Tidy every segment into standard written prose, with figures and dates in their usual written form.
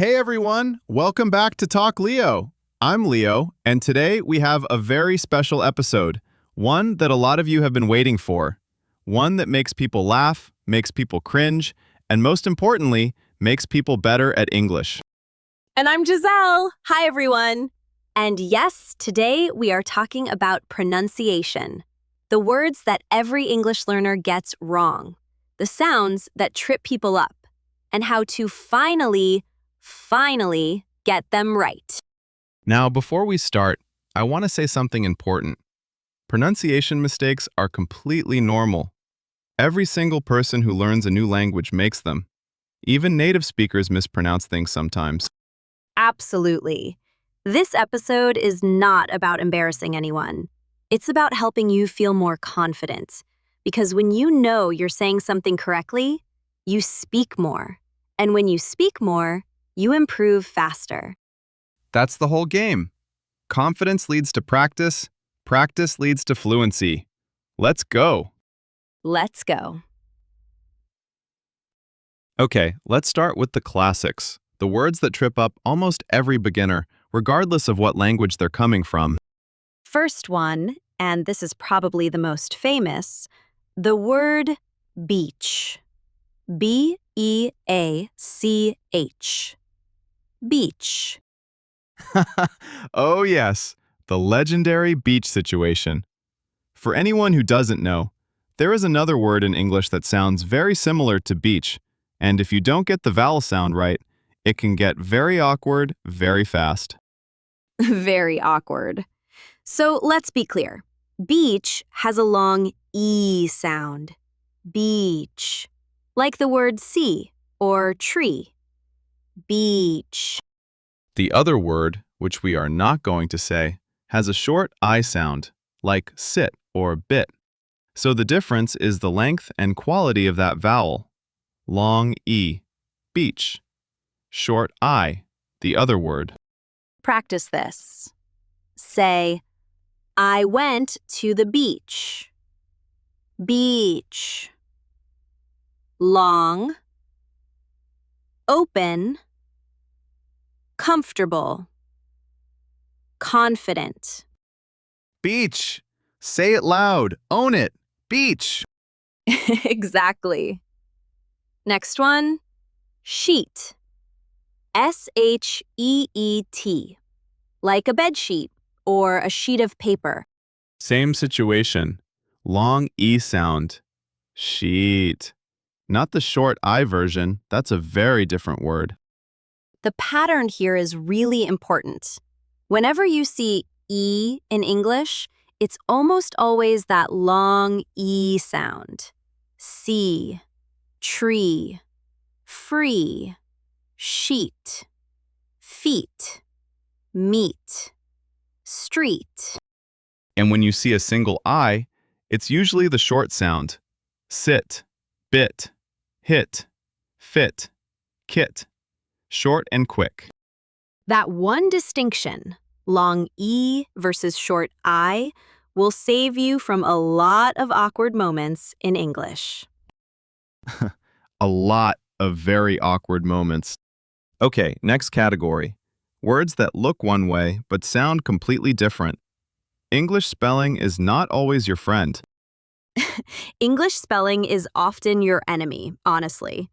Hey everyone, welcome back to Talk Leo. I'm Leo, and today we have a very special episode, one that a lot of you have been waiting for, one that makes people laugh, makes people cringe, and most importantly, makes people better at English. And I'm Gisele. Hi, everyone. And yes, today we are talking about pronunciation, the words that every English learner gets wrong, the sounds that trip people up, and how to finally get them right. Now, before we start, I want to say something important. Pronunciation mistakes are completely normal. Every single person who learns a new language makes them. Even native speakers mispronounce things sometimes. Absolutely. This episode is not about embarrassing anyone. It's about helping you feel more confident. Because when you know you're saying something correctly, you speak more. And when you speak more, you improve faster. That's the whole game. Confidence leads to practice, practice leads to fluency. Let's go. Let's go. Okay, let's start with the classics, the words that trip up almost every beginner, regardless of what language they're coming from. First one, and this is probably the most famous, the word beach. B-E-A-C-H. Beach. Oh yes, the legendary beach situation. For anyone who doesn't know, there is another word in English that sounds very similar to beach, and if you don't get the vowel sound right, it can get very awkward very fast. Very awkward. So let's be clear. Beach has a long E sound. Beach. Like the word sea or tree. Beach. The other word, which we are not going to say, has a short I sound, like sit or bit. So the difference is the length and quality of that vowel. Long E, beach. Short I, the other word. Practice this. Say, I went to the beach. Beach. Long. Open. Comfortable. Confident. Beach! Say it loud. Own it. Beach! Exactly. Next one, sheet. S-H-E-E-T. Like a bed sheet or a sheet of paper. Same situation. Long E sound. Sheet. Not the short I version. That's a very different word. The pattern here is really important. Whenever you see E in English, it's almost always that long E sound. Sea, tree, free, sheet, feet, meet, street. And when you see a single I, it's usually the short sound. Sit, bit, hit, fit, kit. Short and quick. That one distinction, long E versus short I, will save you from a lot of awkward moments in English. A lot of very awkward moments. Okay, next category. Words that look one way but sound completely different. English spelling is not always your friend. English spelling is often your enemy, honestly.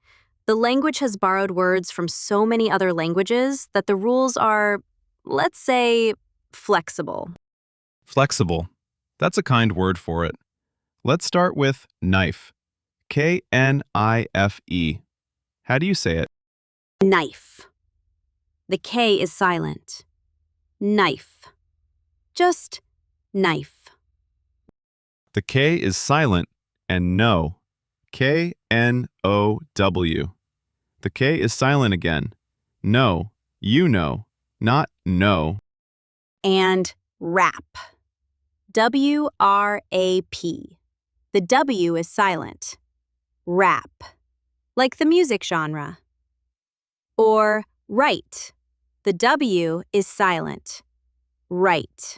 The language has borrowed words from so many other languages that the rules are, let's say, flexible. Flexible. That's a kind word for it. Let's start with knife. K-N-I-F-E. How do you say it? Knife. The K is silent. Knife. Just knife. The K is silent and no. K-N-O-W. The K is silent again. No, you know, not no. And wrap. W-R-A-P. The W is silent. Rap. Like the music genre. Or write. The W is silent. Write.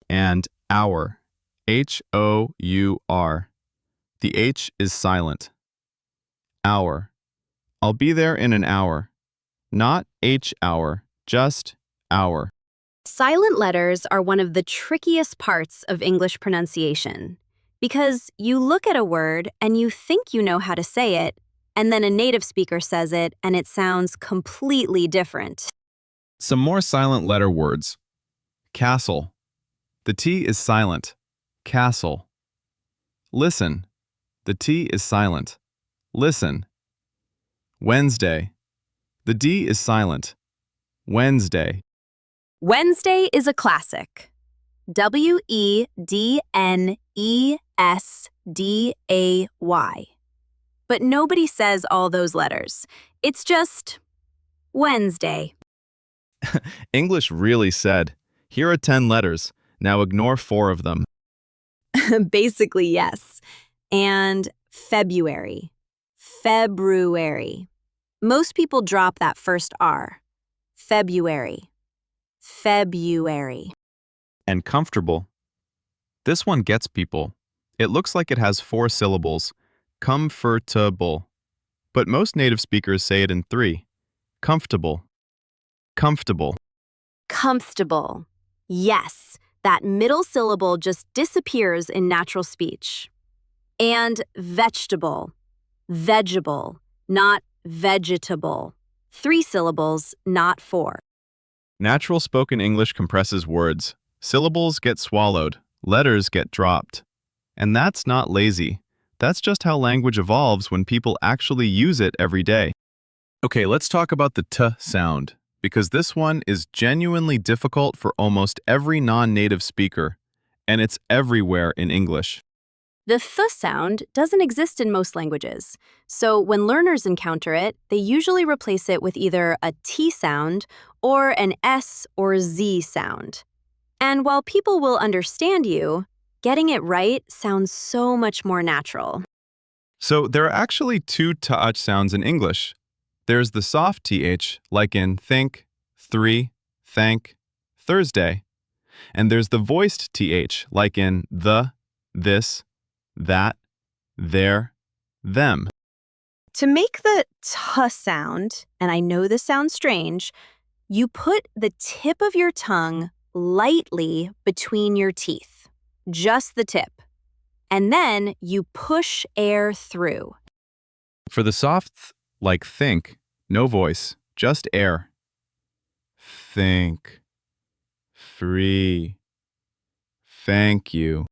And hour. H-O-U-R. The H is silent. Hour. I'll be there in an hour. Not H hour, just hour. Silent letters are one of the trickiest parts of English pronunciation because you look at a word and you think you know how to say it, and then a native speaker says it and it sounds completely different. Some more silent letter words. Castle. The T is silent. Castle. Listen. The T is silent. Listen. Wednesday. The D is silent. Wednesday. Wednesday is a classic. Wednesday. But nobody says all those letters. It's just Wednesday. English really said, here are 10 letters. Now ignore 4 of them. Basically, yes. And February. February. Most people drop that first R. February. February. And comfortable. This one gets people. It looks like it has 4 syllables. Comfortable. But most native speakers say it in 3. Comfortable. Comfortable. Comfortable. Yes, that middle syllable just disappears in natural speech. And vegetable. Vegetable, not vegetable. 3 syllables, not 4. Natural spoken English compresses words. Syllables get swallowed. Letters get dropped. And that's not lazy. That's just how language evolves when people actually use it every day. Okay, let's talk about the T sound, because this one is genuinely difficult for almost every non-native speaker, and it's everywhere in English. The th sound doesn't exist in most languages, so when learners encounter it, they usually replace it with either a T sound or an S or Z sound. And while people will understand you, getting it right sounds so much more natural. So there are actually 2 th sounds in English. There's the soft th, like in think, 3, thank, Thursday. And there's the voiced th, like in the, this, that, their, them. To make the t sound, and I know this sounds strange, you put the tip of your tongue lightly between your teeth, just the tip, and then you push air through. For the soft th, like think, no voice, just air. Think. Free. Thank you.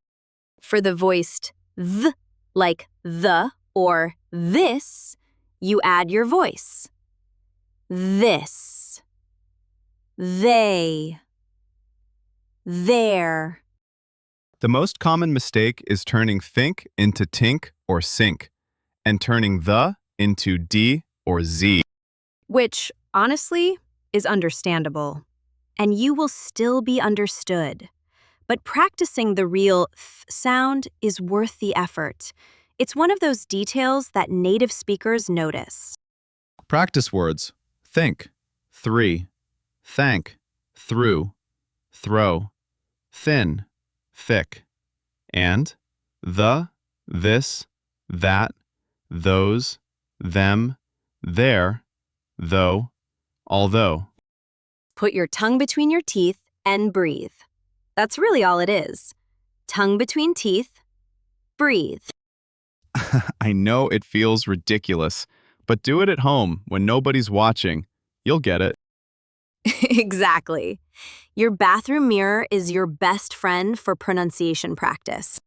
For the voiced th, like the or this, you add your voice. This. They. There. The most common mistake is turning think into tink or sink, and turning the into d or z. Which, honestly, is understandable. And you will still be understood. But practicing the real th sound is worth the effort. It's one of those details that native speakers notice. Practice words. Think. 3. Thank. Through. Throw. Thin. Thick. And the, this, that, those, them, there, though, although. Put your tongue between your teeth and breathe. That's really all it is. Tongue between teeth, breathe. I know it feels ridiculous, but do it at home when nobody's watching. You'll get it. Exactly. Your bathroom mirror is your best friend for pronunciation practice.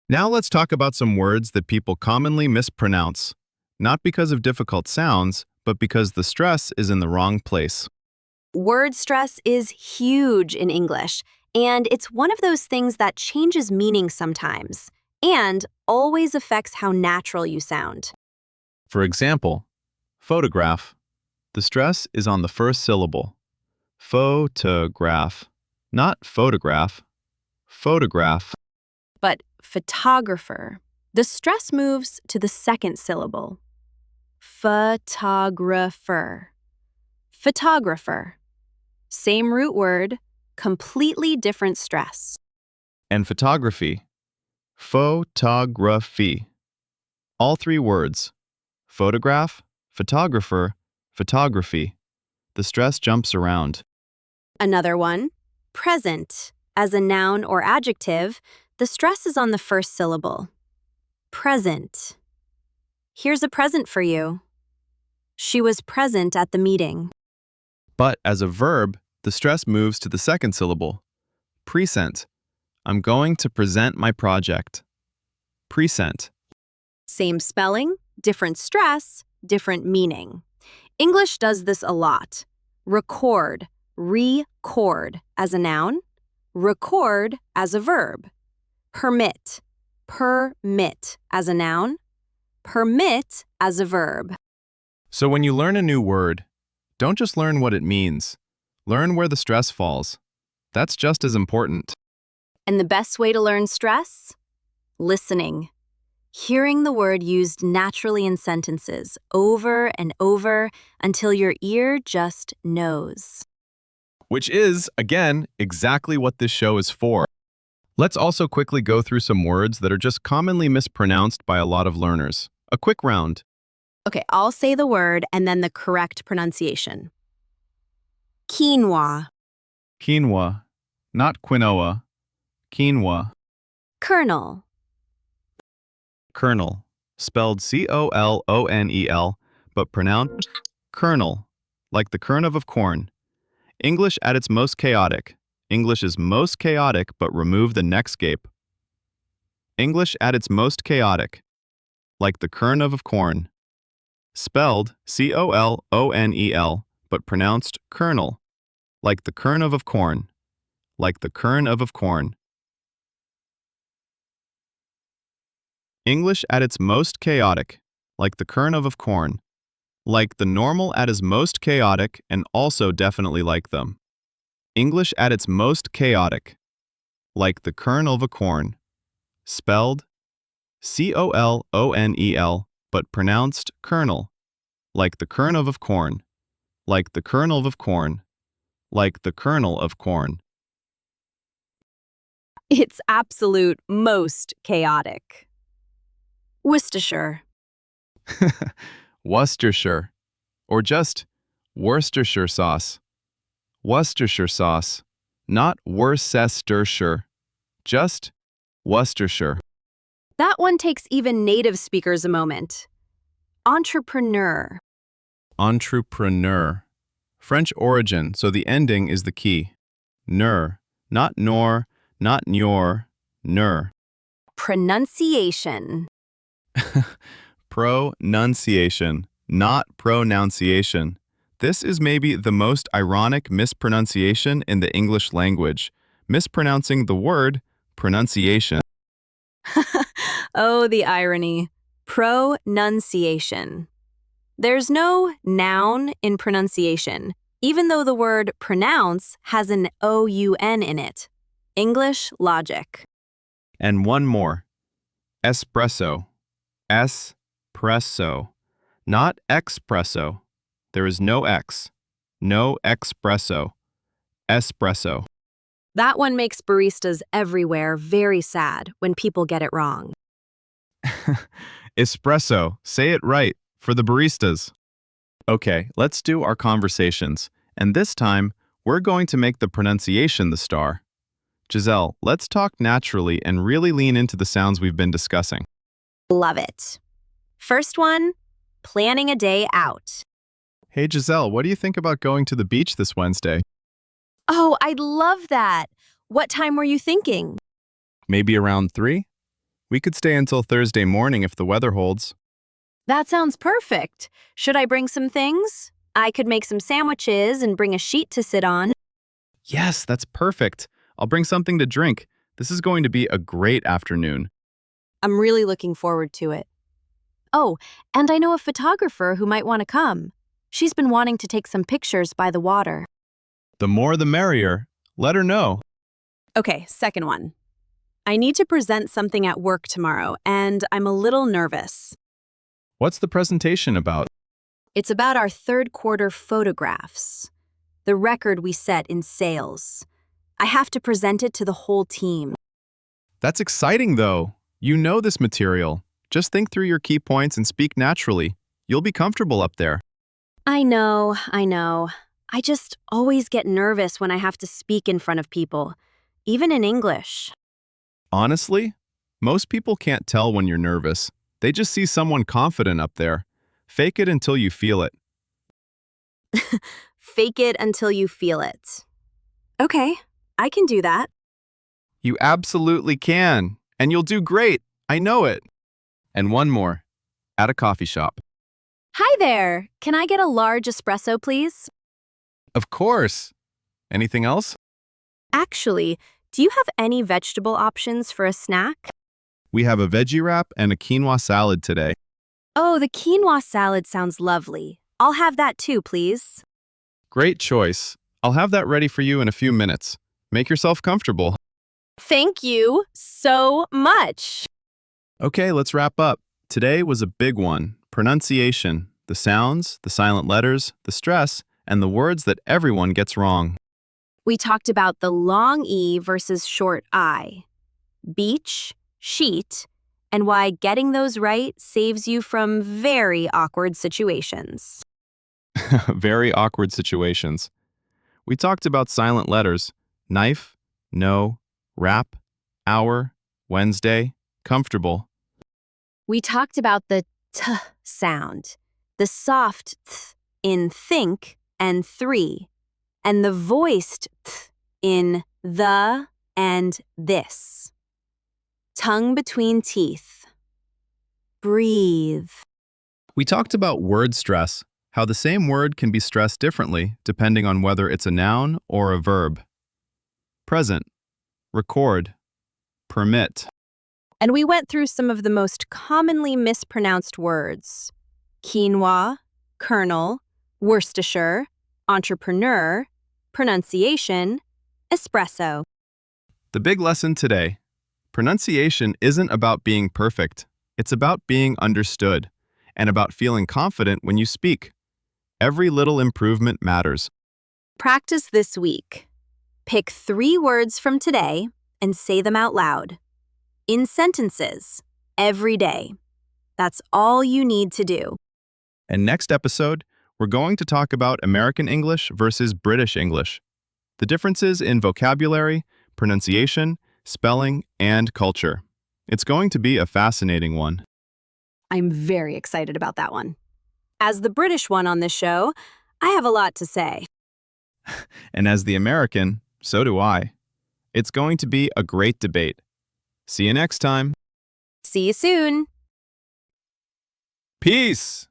Now let's talk about some words that people commonly mispronounce, not because of difficult sounds, but because the stress is in the wrong place. Word stress is huge in English, and it's one of those things that changes meaning sometimes, and always affects how natural you sound. For example, photograph. The stress is on the first syllable. Photograph, not photograph. Photograph. But photographer, the stress moves to the second syllable. Photographer. Photographer. Same root word, completely different stress. And photography. Photography. All 3 words. Photograph, photographer, photography. The stress jumps around. Another one, present. As a noun or adjective, the stress is on the first syllable. Present. Here's a present for you. She was present at the meeting. But as a verb, the stress moves to the second syllable. Present. I'm going to present my project. Present. Same spelling, different stress, different meaning. English does this a lot. Record, record as a noun, record as a verb. Permit, permit as a noun, permit as a verb. So when you learn a new word, don't just learn what it means. Learn where the stress falls. That's just as important. And the best way to learn stress? Listening. Hearing the word used naturally in sentences over and over until your ear just knows. Which is, again, exactly what this show is for. Let's also quickly go through some words that are just commonly mispronounced by a lot of learners. A quick round. Okay, I'll say the word and then the correct pronunciation. Quinoa, Quinoa, not quinoa. Quinoa. kernel, Kernel, spelled C-O-L-O-N-E-L, but pronounced kernel, like the kernel of corn. English at its most chaotic. English is most chaotic, but remove the next gape. English at its most chaotic, like the kernel of corn. Spelled C-O-L-O-N-E-L, but pronounced kernel, like the kernel of corn. Like the kernel of corn. English at its most chaotic, like the kernel of corn. Like the normal at its most chaotic and also definitely like them. English at its most chaotic, like the kernel of a corn. Spelled C-O-L-O-N-E-L, but pronounced kernel, like the kernel of corn. Like the kernel of corn. Like the kernel of corn. It's absolute most chaotic. Worcestershire, Worcestershire, or just Worcestershire sauce. Worcestershire sauce, not Worcestershire, just Worcestershire. that one takes even native speakers a moment. Entrepreneur, Entrepreneur. French origin, so the ending is the key. Ner, not nor, not nyor, ner. pronunciation, Pro-NOUN-ciation, not pro-noun-ciation. This is maybe the most ironic mispronunciation in the English language, mispronouncing the word pronunciation. Oh, the irony. Pro-nun-ciation. There's no noun in pronunciation, even though the word pronounce has an O-U-N in it. English logic. And one more. Espresso. Espresso. Not expresso. There is no X. No espresso. Espresso. That one makes baristas everywhere very sad when people get it wrong. Espresso. Say it right for the baristas. Okay, let's do our conversations. And this time, we're going to make the pronunciation the star. Gisele, let's talk naturally and really lean into the sounds we've been discussing. Love it. First one, planning a day out. Hey Gisele, what do you think about going to the beach this Wednesday? Oh, I'd love that. What time were you thinking? Maybe around 3? We could stay until Thursday morning if the weather holds. That sounds perfect. Should I bring some things? I could make some sandwiches and bring a sheet to sit on. Yes, that's perfect. I'll bring something to drink. This is going to be a great afternoon. I'm really looking forward to it. Oh, and I know a photographer who might want to come. She's been wanting to take some pictures by the water. The more the merrier. Let her know. Okay, second one. I need to present something at work tomorrow, and I'm a little nervous. What's the presentation about? It's about our third quarter photographs, the record we set in sales. I have to present it to the whole team. That's exciting, though. You know this material. Just think through your key points and speak naturally. You'll be comfortable up there. I know. I just always get nervous when I have to speak in front of people, even in English. Honestly, most people can't tell when you're nervous. They just see someone confident up there. Fake it until you feel it. Fake it until you feel it. Okay, I can do that. You absolutely can, and you'll do great. I know it. And one more, at a coffee shop. Hi there. Can I get a large espresso, please? Of course. Anything else? Actually, do you have any vegetable options for a snack? We have a veggie wrap and a quinoa salad today. Oh, the quinoa salad sounds lovely. I'll have that too, please. Great choice. I'll have that ready for you in a few minutes. Make yourself comfortable. Thank you so much. Okay, let's wrap up. Today was a big one. Pronunciation. The sounds, the silent letters, the stress, and the words that everyone gets wrong. We talked about the long E versus short I, beach, sheet, and why getting those right saves you from very awkward situations. Very awkward situations. We talked about silent letters, knife, no, wrap, hour, Wednesday, comfortable. We talked about the t sound, the soft th in think and three, and the voiced th in the and this. Tongue between teeth. Breathe. We talked about word stress, how the same word can be stressed differently depending on whether it's a noun or a verb. Present, record, permit. And we went through some of the most commonly mispronounced words: quinoa, kernel, Worcestershire, entrepreneur, pronunciation, espresso. The big lesson today: pronunciation isn't about being perfect. It's about being understood and about feeling confident when you speak. Every little improvement matters. Practice this week. Pick 3 words from today and say them out loud. In sentences, every day. That's all you need to do. And next episode, we're going to talk about American English versus British English, the differences in vocabulary, pronunciation, spelling, and culture. It's going to be a fascinating one. I'm very excited about that one. As the British one on this show, I have a lot to say. And as the American, so do I. It's going to be a great debate. See you next time. See you soon. Peace!